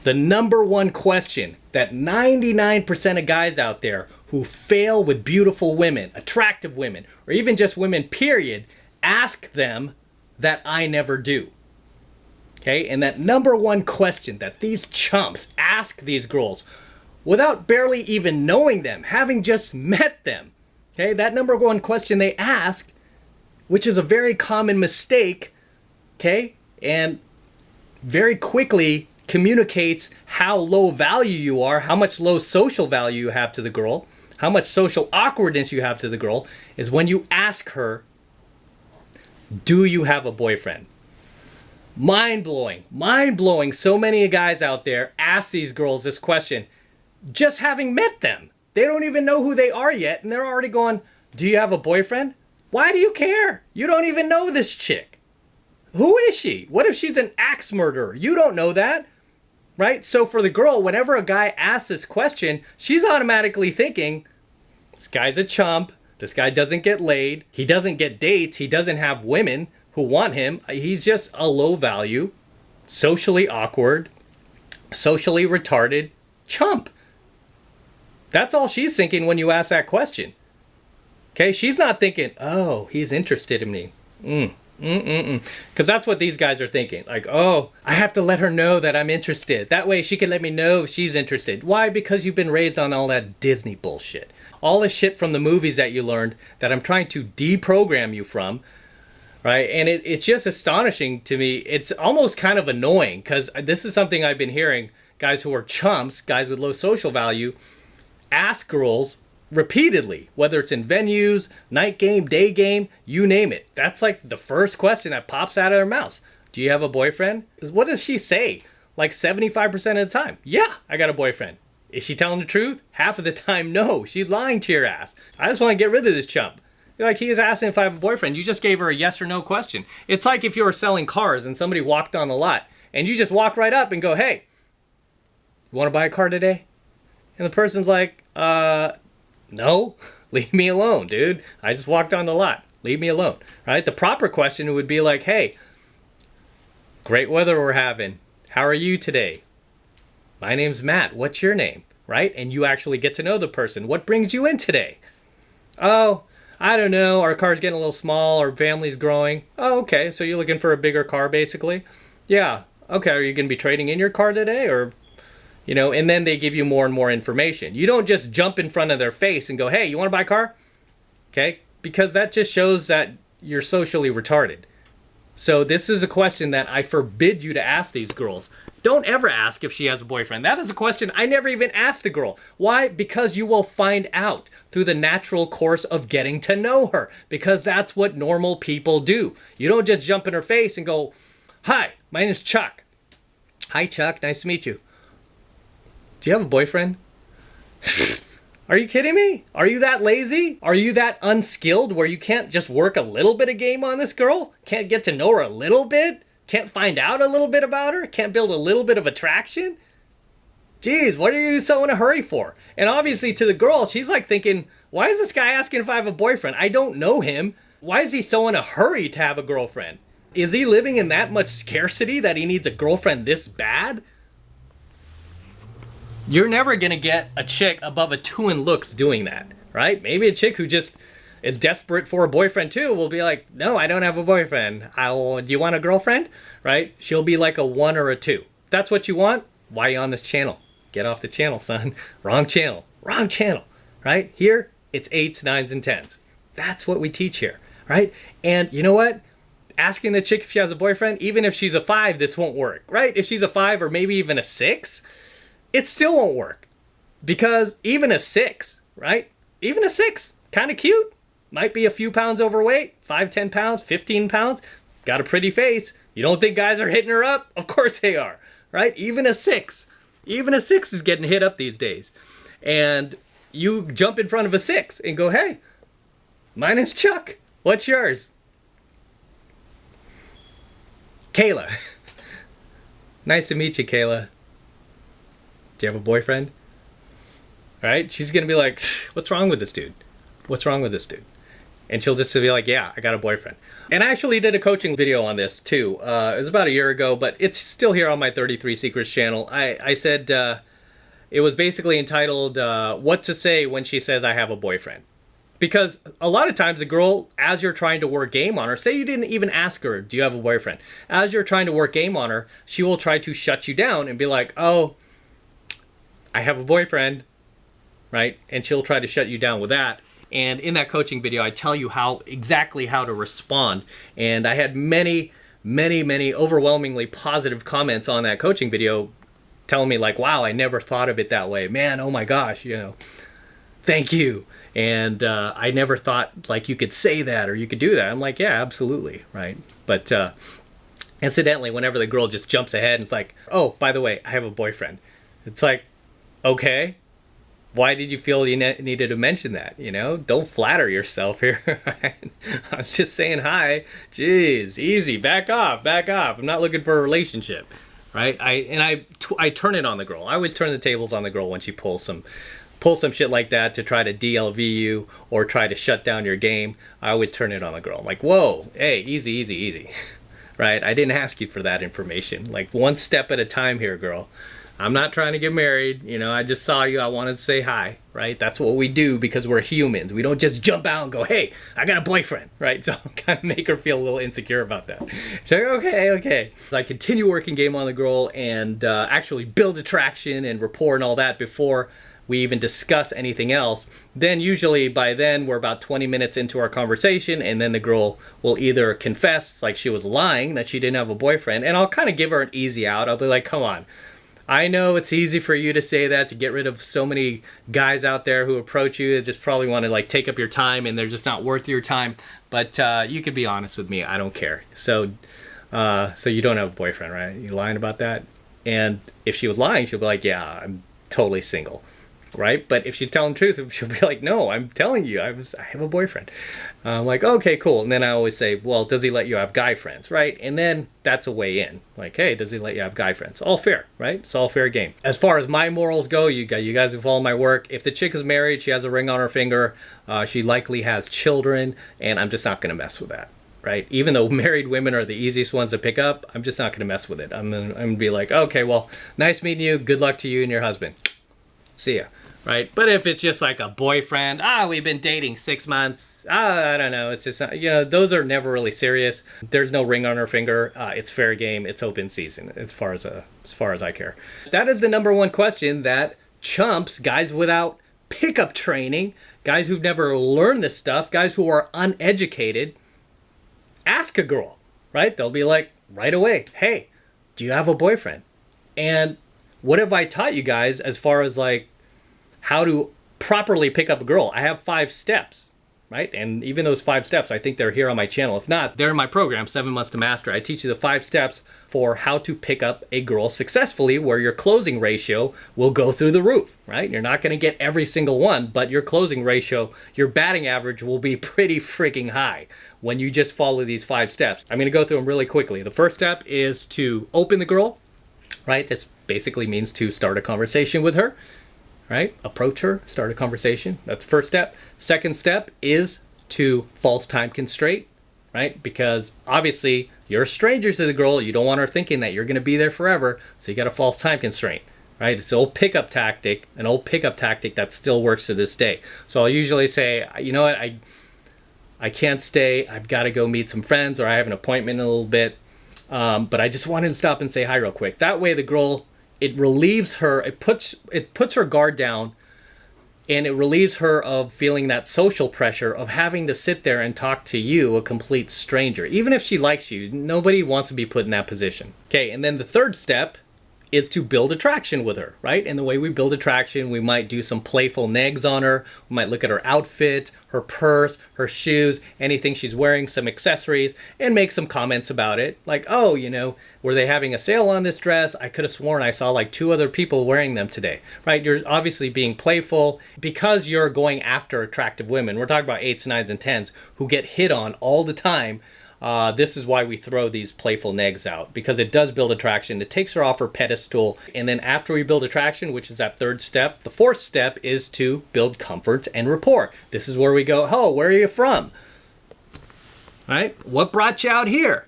The number one question that 99% of guys out there who fail with beautiful women, attractive women, or even just women, period, ask them that I never do. Okay, and that number one question that these chumps ask these girls without barely even knowing them, having just met them. Okay, that number one question they ask, which is a very common mistake, okay, and very quickly communicates how low value you are, how much low social value you have to the girl, how much social awkwardness you have to the girl, is when you ask her, do you have a boyfriend? Mind blowing, mind blowing. So many guys out there ask these girls this question just having met them. They don't even know who they are yet, and they're already going, do you have a boyfriend? Why do you care? You don't even know this chick. Who is she? What if she's an axe murderer? You don't know that, right? So for the girl, whenever a guy asks this question, she's automatically thinking, this guy's a chump. This guy doesn't get laid. He doesn't get dates. He doesn't have women who want him. He's just a low value, socially awkward, socially retarded chump. That's all she's thinking when you ask that question. Okay, she's not thinking, oh, he's interested in me. Because that's what these guys are thinking. Like, oh, I have to let her know that I'm interested. That way she can let me know if she's interested. Why? Because you've been raised on all that Disney bullshit. All the shit from the movies that you learned that I'm trying to deprogram you from. Right? And it's just astonishing to me. It's almost kind of annoying because this is something I've been hearing. Guys who are chumps, guys with low social value, ask girls repeatedly, whether it's in venues, night game, day game, you name it. That's like the first question that pops out of their mouths. Do you have a boyfriend? What does she say? Like 75% of the time, yeah, I got a boyfriend. Is she telling the truth? Half of the time, no. She's lying to your ass. I just want to get rid of this chump. Like, he is asking if I have a boyfriend. You just gave her a yes or no question. It's like if you were selling cars and somebody walked on the lot and you just walk right up and go, hey, you want to buy a car today? And the person's like, no, leave me alone, dude. I just walked on the lot. Leave me alone, right? The proper question would be like, hey, great weather we're having. How are you today? My name's Matt. What's your name? Right? And you actually get to know the person. What brings you in today? Oh, I don't know. Our car's getting a little small. Our family's growing. Oh, okay. So you're looking for a bigger car, basically? Yeah. Okay. Are you going to be trading in your car today? Or, you know, and then they give you more and more information. You don't just jump in front of their face and go, hey, you want to buy a car? Okay. Because that just shows that you're socially retarded. So this is a question that I forbid you to ask these girls. Don't ever ask if she has a boyfriend. That is a question I never even asked the girl. Why? Because you will find out through the natural course of getting to know her. Because that's what normal people do. You don't just jump in her face and go, hi, my name is Chuck. Hi, Chuck. Nice to meet you. Do you have a boyfriend? Are you kidding me? Are you that lazy? Are you that unskilled where you can't just work a little bit of game on this girl? Can't get to know her a little bit? Can't find out a little bit about her? Can't build a little bit of attraction? Jeez, what are you so in a hurry for? And obviously to the girl, she's like thinking, why is this guy asking if I have a boyfriend? I don't know him. Why is he so in a hurry to have a girlfriend? Is he living in that much scarcity that he needs a girlfriend this bad? You're never going to get a chick above a 2 in looks doing that, right? Maybe a chick who just is desperate for a boyfriend too will be like, no, I don't have a boyfriend. Do you want a girlfriend? Right? She'll be like a 1 or a 2. If that's what you want, why are you on this channel? Get off the channel, son. Wrong channel. Wrong channel. Right? Here, it's 8's, 9's, and 10's. That's what we teach here. Right? And you know what? Asking the chick if she has a boyfriend, even if she's a 5, this won't work. Right? If she's a 5 or maybe even a 6, it still won't work. Because even a 6, right? Even a 6, kind of cute. Might be a few pounds overweight, 5, 10 pounds, 15 pounds. Got a pretty face. You don't think guys are hitting her up? Of course they are, right? Even a 6. Even a 6 is getting hit up these days. And you jump in front of a 6 and go, hey, my name's Chuck. What's yours? Kayla. Nice to meet you, Kayla. Do you have a boyfriend? All right? She's going to be like, what's wrong with this dude? What's wrong with this dude? And she'll just be like, yeah, I got a boyfriend. And I actually did a coaching video on this too. It was about a year ago, but it's still here on my 33 Secrets channel. I said it was basically entitled, What to Say When She Says I Have a Boyfriend. Because a lot of times a girl, as you're trying to work game on her, say you didn't even ask her, do you have a boyfriend? As you're trying to work game on her, she will try to shut you down and be like, oh, I have a boyfriend, right? And she'll try to shut you down with that. And in that coaching video, I tell you exactly how to respond. And I had many overwhelmingly positive comments on that coaching video telling me like, wow, I never thought of it that way. Man, oh my gosh, thank you. And I never thought like you could say that or you could do that. I'm like, yeah, absolutely, right? But incidentally, whenever the girl just jumps ahead and it's like, oh, by the way, I have a boyfriend. It's like, okay, why did you feel you needed to mention that? Don't flatter yourself here. Right? I was just saying hi. Jeez, easy, back off. I'm not looking for a relationship, right? I turn it on the girl. I always turn the tables on the girl when she pulls some shit like that to try to DLV you or try to shut down your game. I always turn it on the girl. I'm like, whoa, hey, easy. Right? I didn't ask you for that information. Like, one step at a time here, girl. I'm not trying to get married. I just saw you. I wanted to say hi, right? That's what we do because we're humans. We don't just jump out and go, hey, I got a boyfriend, right? So kind of make her feel a little insecure about that. So, okay. So I continue working game on the girl and actually build attraction and rapport and all that before we even discuss anything else. Then usually by then we're about 20 minutes into our conversation, and then the girl will either confess like she was lying, that she didn't have a boyfriend, and I'll kind of give her an easy out. I'll be like, come on. I know it's easy for you to say that, to get rid of so many guys out there who approach you that just probably want to like take up your time and they're just not worth your time. But you could be honest with me. I don't care. So you don't have a boyfriend, right? You lying about that? And if she was lying, she'll be like, yeah, I'm totally single. Right? But if she's telling the truth, she'll be like, no, I'm telling you, I have a boyfriend. I'm like, okay, cool. And then I always say, well, does he let you have guy friends? Right? And then that's a way in. Like, hey, does he let you have guy friends? All fair, right? It's all fair game. As far as my morals go, you guys who follow my work, if the chick is married, she has a ring on her finger, she likely has children, and I'm just not going to mess with that. Right? Even though married women are the easiest ones to pick up, I'm just not going to mess with it. I'm going to be like, okay, well, nice meeting you. Good luck to you and your husband. See ya. Right? But if it's just like a boyfriend, we've been dating 6 months, I don't know, it's just, those are never really serious. There's no ring on her finger. It's fair game. It's open season as far as I care. That is the number one question that chumps, guys without pickup training, guys who've never learned this stuff, guys who are uneducated, ask a girl, right? They'll be like, right away, hey, do you have a boyfriend? And what have I taught you guys as far as like how to properly pick up a girl? I have 5 steps, right? And even those 5 steps, I think they're here on my channel. If not, they're in my program, 7 Months to Master. I teach you the 5 steps for how to pick up a girl successfully, where your closing ratio will go through the roof, right? You're not going to get every single one, but your closing ratio, your batting average will be pretty freaking high when you just follow these 5 steps. I'm going to go through them really quickly. The first step is to open the girl, right? This basically means to start a conversation with her. Right? Approach her, start a conversation. That's the first step. Second step is to false time constraint, right? Because obviously you're a stranger to the girl. You don't want her thinking that you're going to be there forever. So you got a false time constraint, right? It's an old pickup tactic that still works to this day. So I'll usually say, you know what? I can't stay. I've got to go meet some friends, or I have an appointment in a little bit. But I just wanted to stop and say hi real quick. That way the girl, it relieves her, it puts her guard down, and it relieves her of feeling that social pressure of having to sit there and talk to you, a complete stranger. Even if she likes you, nobody wants to be put in that position. Okay, and then the third step is to build attraction with her, right? And the way we build attraction, we might do some playful negs on her. We might look at her outfit, her purse, her shoes, anything she's wearing, some accessories, and make some comments about it. Like, oh, were they having a sale on this dress? I could have sworn I saw like 2 other people wearing them today, right? You're obviously being playful because you're going after attractive women. We're talking about 8's, 9's, and 10's who get hit on all the time. This is why we throw these playful negs out, because it does build attraction. It takes her off her pedestal. And then after we build attraction, which is that third step, the fourth step is to build comfort and rapport. This is where we go, oh, where are you from? right? What brought you out here?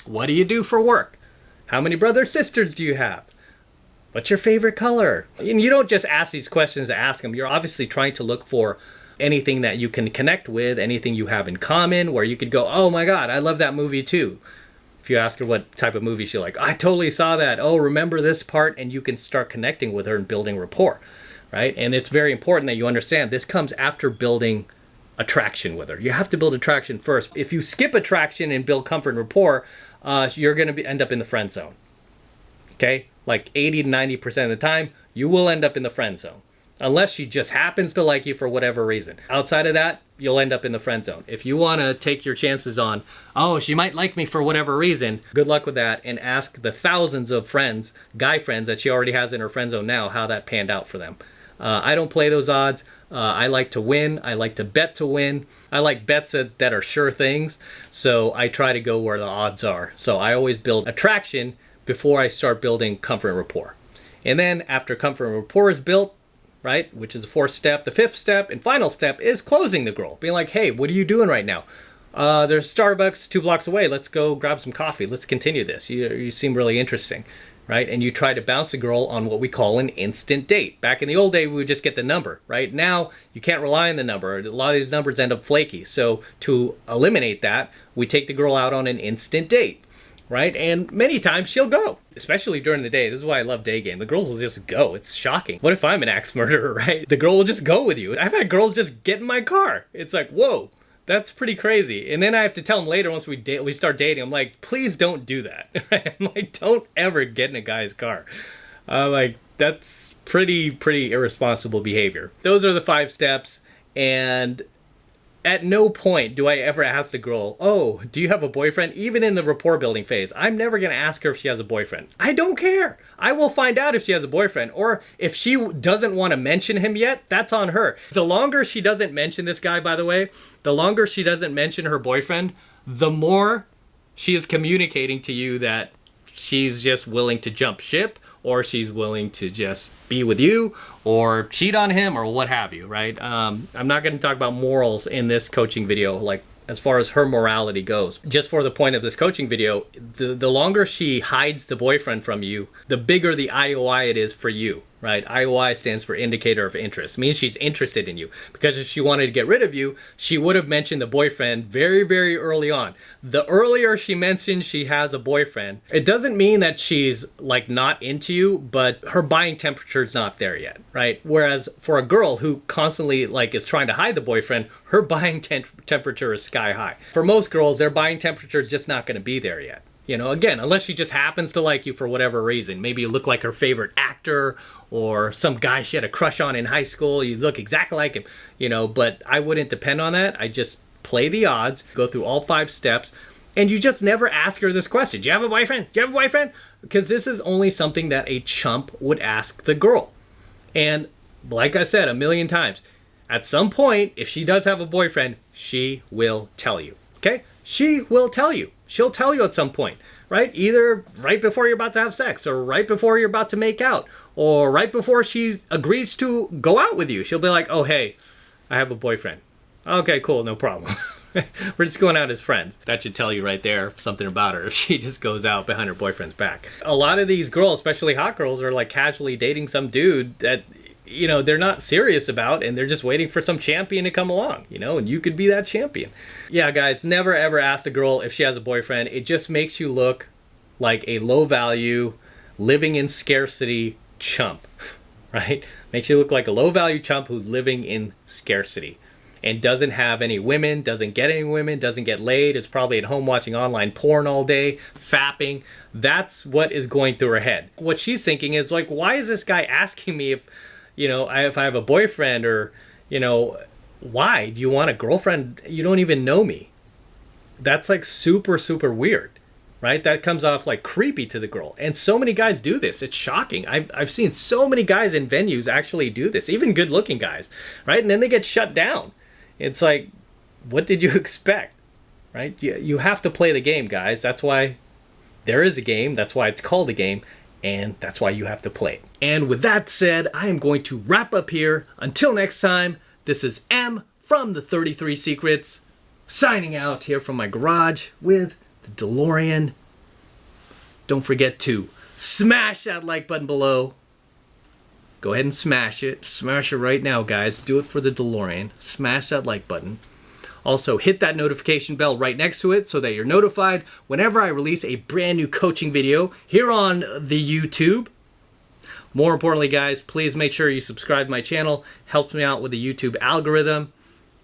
What do you do for work? How many brothers, sisters do you have? What's your favorite color? And you don't just ask these questions to ask them. You're obviously trying to look for anything that you can connect with, anything you have in common, where you could go, oh my God, I love that movie too. If you ask her what type of movie she's like, I totally saw that. Oh, remember this part? And you can start connecting with her and building rapport, right? And it's very important that you understand this comes after building attraction with her. You have to build attraction first. If you skip attraction and build comfort and rapport, you're going to end up in the friend zone. Okay? Like 80 to 90% of the time, you will end up in the friend zone. Unless she just happens to like you for whatever reason. Outside of that, you'll end up in the friend zone. If you want to take your chances on, oh, she might like me for whatever reason, good luck with that, and ask the thousands of friends, guy friends that she already has in her friend zone now, how that panned out for them. I don't play those odds. I like to win. I like to bet to win. I like bets that are sure things. So I try to go where the odds are. So I always build attraction before I start building comfort and rapport. And then after comfort and rapport is built, right, which is the fourth step, the fifth step and final step is closing the girl. Being like, hey, what are you doing right now? There's Starbucks 2 blocks away. Let's go grab some coffee. Let's continue this. You seem really interesting, right? And you try to bounce the girl on what we call an instant date. Back in the old day, we would just get the number, right? Now, you can't rely on the number. A lot of these numbers end up flaky. So to eliminate that, we take the girl out on an instant date, right? And many times she'll go, especially during the day. This is why I love day game. The girl will just go. It's shocking. What if I'm an axe murderer, right? The girl will just go with you. I've had girls just get in my car. It's like, whoa, that's pretty crazy. And then I have to tell them later once we start dating, I'm like, please don't do that. I'm like, don't ever get in a guy's car. Like, that's pretty irresponsible behavior. Those are the 5 steps. And at no point do I ever ask the girl, oh, do you have a boyfriend? Even in the rapport building phase, I'm never going to ask her if she has a boyfriend. I don't care. I will find out if she has a boyfriend. Or if she doesn't want to mention him yet, that's on her. The longer she doesn't mention this guy, by the way, the longer she doesn't mention her boyfriend, the more she is communicating to you that she's just willing to jump ship, or she's willing to just be with you or cheat on him or what have you, right? I'm not going to talk about morals in this coaching video, like as far as her morality goes. Just for the point of this coaching video, the longer she hides the boyfriend from you, the bigger the IOI it is for you, right? IOI stands for indicator of interest. It means she's interested in you. Because if she wanted to get rid of you, she would have mentioned the boyfriend very, very early on. The earlier she mentions she has a boyfriend, it doesn't mean that she's like not into you, but her buying temperature is not there yet, right? Whereas for a girl who constantly like is trying to hide the boyfriend, her buying temperature is sky high. For most girls, their buying temperature is just not going to be there yet. You know, again, unless she just happens to like you for whatever reason. Maybe you look like her favorite actor or some guy she had a crush on in high school. You look exactly like him, you know, but I wouldn't depend on that. I just play the odds, go through all 5 steps, and you just never ask her this question. Do you have a boyfriend? Do you have a boyfriend? Because this is only something that a chump would ask the girl. And like I said a million times, at some point, if she does have a boyfriend, she will tell you, okay? She will tell you. She'll tell you at some point, right? Either right before you're about to have sex or right before you're about to make out or right before she agrees to go out with you. She'll be like, oh, hey, I have a boyfriend. Okay, cool, no problem. We're just going out as friends. That should tell you right there something about her if she just goes out behind her boyfriend's back. A lot of these girls, especially hot girls, are like casually dating some dude that, you know, they're not serious about, and they're just waiting for some champion to come along, you know, and you could be that champion. Yeah, guys, never ever ask a girl if she has a boyfriend. It just makes you look like a low value, living in scarcity chump, right? Makes you look like a low value chump who's living in scarcity and doesn't have any women, doesn't get any women, doesn't get laid. It's probably at home watching online porn all day, fapping. That's what is going through her head. What she's thinking is like, why is this guy asking me if, you know, if I have a boyfriend, or, you know, why? Do you want a girlfriend? You don't even know me. That's like super weird, right? That comes off like creepy to the girl. And so many guys do this. It's shocking. I've seen so many guys in venues actually do this, even good looking guys, right? And then they get shut down. It's like, what did you expect, right? You have to play the game, guys. That's why there is a game. That's why it's called a game. And that's why you have to play it. And with that said, I am going to wrap up here. Until next time, this is M from the 33 Secrets. signing out here from my garage with the DeLorean. Don't forget to smash that like button below. Go ahead and smash it. Smash it right now, guys. Do it for the DeLorean. Smash that like button. Also, hit that notification bell right next to it so that you're notified whenever I release a brand new coaching video here on the YouTube. More importantly, guys, please make sure you subscribe to my channel. Helps me out with the YouTube algorithm.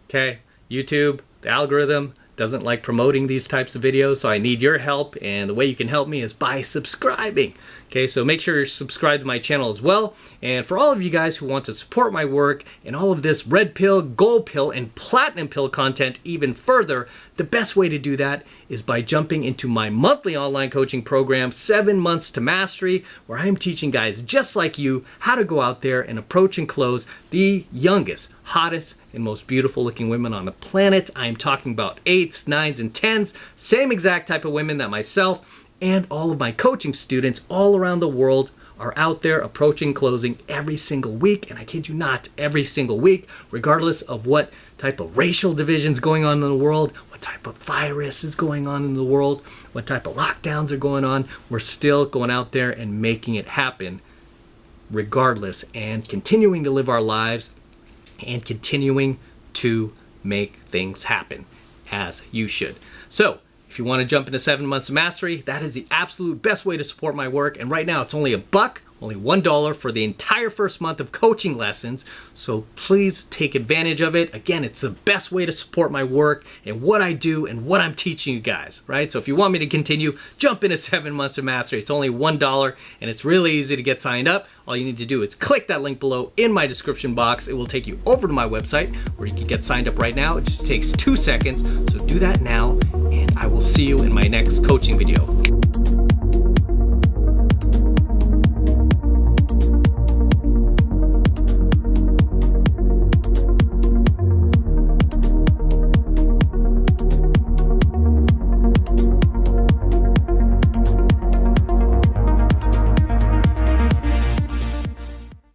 Okay, YouTube, the algorithm doesn't like promoting these types of videos, so I need your help, and the way you can help me is by subscribing. Okay, so make sure you're subscribed to my channel as well. And for all of you guys who want to support my work and all of this red pill, gold pill, and platinum pill content even further, the best way to do that is by jumping into my monthly online coaching program, 7 Months to Mastery, where I'm teaching guys just like you how to go out there and approach and close the youngest, hottest, and most beautiful looking women on the planet. I'm talking about 8's, 9's, and 10's, same exact type of women that myself and all of my coaching students all around the world are out there approaching, closing every single week. And I kid you not, every single week, regardless of what type of racial divisions going on in the world, what type of virus is going on in the world, what type of lockdowns are going on, we're still going out there and making it happen regardless, and continuing to live our lives and continuing to make things happen as you should. So if you want to jump into 7 Months of Mastery, that is the absolute best way to support my work. And right now it's only $1, only $1 for the entire first month of coaching lessons. So please take advantage of it. Again, it's the best way to support my work and what I do and what I'm teaching you guys, right? So if you want me to continue, jump into 7 Months of Mastery. It's only $1 and it's really easy to get signed up. All you need to do is click that link below in my description box. It will take you over to my website where you can get signed up right now. It just takes 2 seconds. So do that now, and I will see you in my next coaching video.